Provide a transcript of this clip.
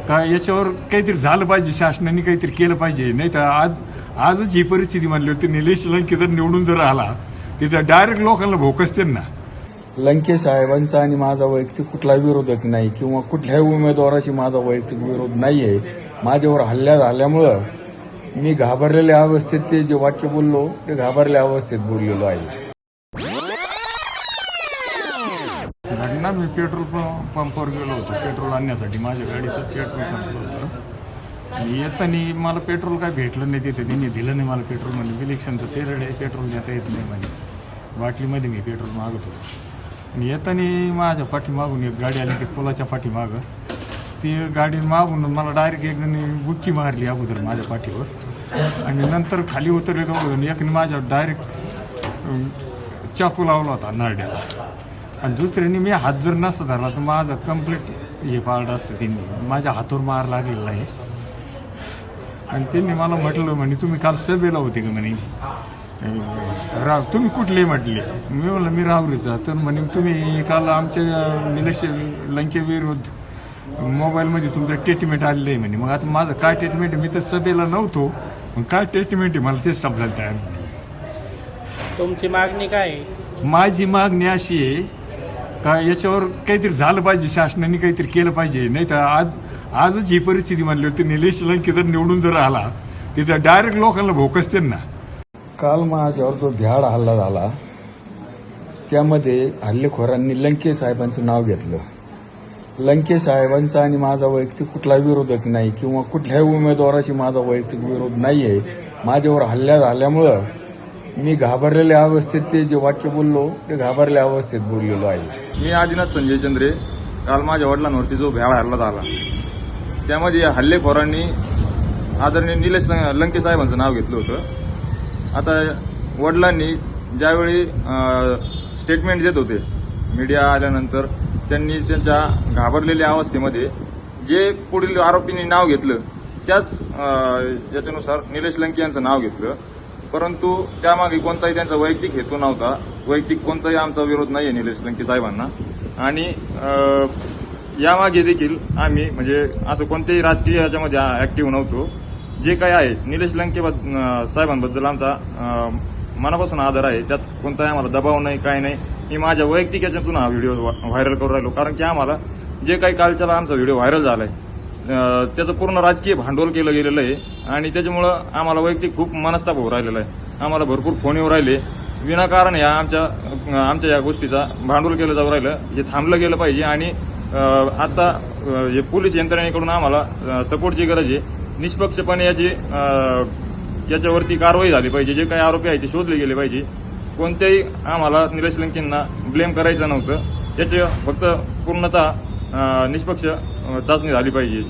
का याच्यावर काहीतरी झालं पाहिजे, शासनाने काहीतरी केलं पाहिजे. नाही तर आजच ही परिस्थिती म्हणली होती. निलेश लंके जर निवडून जर आला तिथं डायरेक्ट लोकांना भोकसते ना. लंके साहेबांचा आणि माझा वैयक्तिक कुठला विरोधक नाही किंवा कुठल्याही उमेदवाराशी माझा वैयक्तिक विरोध नाही आहे. माझ्यावर हल्ला झाल्यामुळं मी घाबरलेल्या अवस्थेत ते जे वाक्य बोललो ते घाबरलेल्या अवस्थेत बोललेलो आहे. घटना मी पेट्रोल पंपावर गेलो होतो पेट्रोल आणण्यासाठी. माझ्या गाडीचं पेट्रोल संपलं होतं. येताना मला पेट्रोल काय भेटलं नाही तिथे. त्यांनी दिलं नाही मला पेट्रोल. म्हणजे इलेक्शनचं पिरियड आहे, पेट्रोल देता येत नाही म्हणे. बाटलीमध्ये मी पेट्रोल मागत होतो. आणि येताना माझ्या पाठीमागून एक गाडी आली, ती पुलाच्या पाठीमागं. ती गाडी मागून मला डायरेक्ट एक जणी बुक्की मारली अगोदर माझ्या पाठीवर आणि नंतर खाली उतरले दोघं. एकने माझ्या डायरेक्ट चाकू लावला होता नारड्याला आणि दुसऱ्याने मी हात जर नसता धरला तर माझं कम्प्लीट हे पाळलं असतं. त्यांनी माझ्या हातावर मार लागलेला आहे. आणि त्यांनी मला म्हटलं म्हणे तुम्ही काल सभेला होते का म्हणे. तुम्ही कुठले म्हटले. मी म्हणलं मी राहुरीचा. तर म्हणे तुम्ही काल आमच्या निलेश लंके विरुद्ध मोबाईलमध्ये तुमचं स्टेटमेंट आलेलं आहे म्हणे. मग आता माझं काय स्टेटमेंट आहे, मी तर सभेला नव्हतो. मग काय स्टेटमेंट आहे मला तेच समजायला तयार नाही. तुमची मागणी काय आहे? माझी मागणी अशी आहे का याच्यावर काहीतरी झालं पाहिजे, शासनाने काहीतरी केलं पाहिजे. नाही तर आजच ही परिस्थिती म्हणली होती. निलेश लंके जर निवडून जर आला तिथं डायरेक्ट लोकांना भोकसते ना. काल माझ्यावर जो भ्याड हल्ला झाला त्यामध्ये हल्लेखोरांनी लंके साहेबांचं नाव घेतलं. लंके साहेबांचा आणि माझा वैयक्तिक कुठला विरोधक नाही किंवा कुठल्याही उमेदवाराशी माझा वैयक्तिक विरोध नाही आहे. माझ्यावर हल्ला झाल्यामुळं मी घाबरलेल्या अवस्थेत ते जे वाक्य बोललो ते घाबरलेल्या अवस्थेत बोललेलो आहे. मी आदिनाथ संजय चंद्रे. काल माझ्या वडिलांवरती जो भ्याड हल्ला झाला त्यामध्ये हल्लेखोरांनी आदरणीय निलेश लंके साहेबांचं नाव घेतलं होतं. आता वडिलांनी ज्यावेळी स्टेटमेंट देत होते मीडिया आल्यानंतर, त्यांनी त्यांच्या घाबरलेल्या अवस्थेमध्ये जे पुढील आरोपींनी नाव घेतलं त्याच याच्यानुसार निलेश लंके यांचं नाव घेतलं. परंतु त्यामागे कोणताही त्यांचा वैयक्तिक हेतू नव्हता. वैयक्तिक कोणताही आमचा विरोध नाही आहे निलेश लंके साहेबांना. आणि यामागे देखील आम्ही म्हणजे असं कोणत्याही राजकीय याच्यामध्ये ऍक्टिव्ह नव्हतो. जे काही आहे निलेश लंके साहेबांबद्दल आमचा मनापासून आदर आहे. त्यात कोणताही आम्हाला दबाव नाही, काय नाही. मी माझ्या वैयक्तिक याच्यातून हा व्हिडिओ व्हायरल करून राहिलो. कारण की आम्हाला जे काही कालच्याला आमचा व्हिडिओ व्हायरल झालाय त्याचं पूर्ण राजकीय भांडवल केलं गेलेलं आहे. आणि त्याच्यामुळं आम्हाला वैयक्तिक खूप मनस्ताप होऊ राहिलेला आहे. आम्हाला भरपूर फोन येऊ राहिले विनाकारण. या आमच्या या गोष्टीचा भांडवल केलं जाऊ राहिलं. हे थांबलं गेलं पाहिजे. आणि आता हे पोलीस यंत्रणेकडून आम्हाला सपोर्टची गरज आहे. निष्पक्षपणे याच्यावरती कारवाई झाली पाहिजे. जे काही आरोपी आहेत ते शोधले गेले पाहिजे. कोणत्याही आम्हाला निलेश लंकेंना ब्लेम करायचं नव्हतं. याची फक्त पूर्णतः निष्पक्ष चाचणी झाली पाहिजे.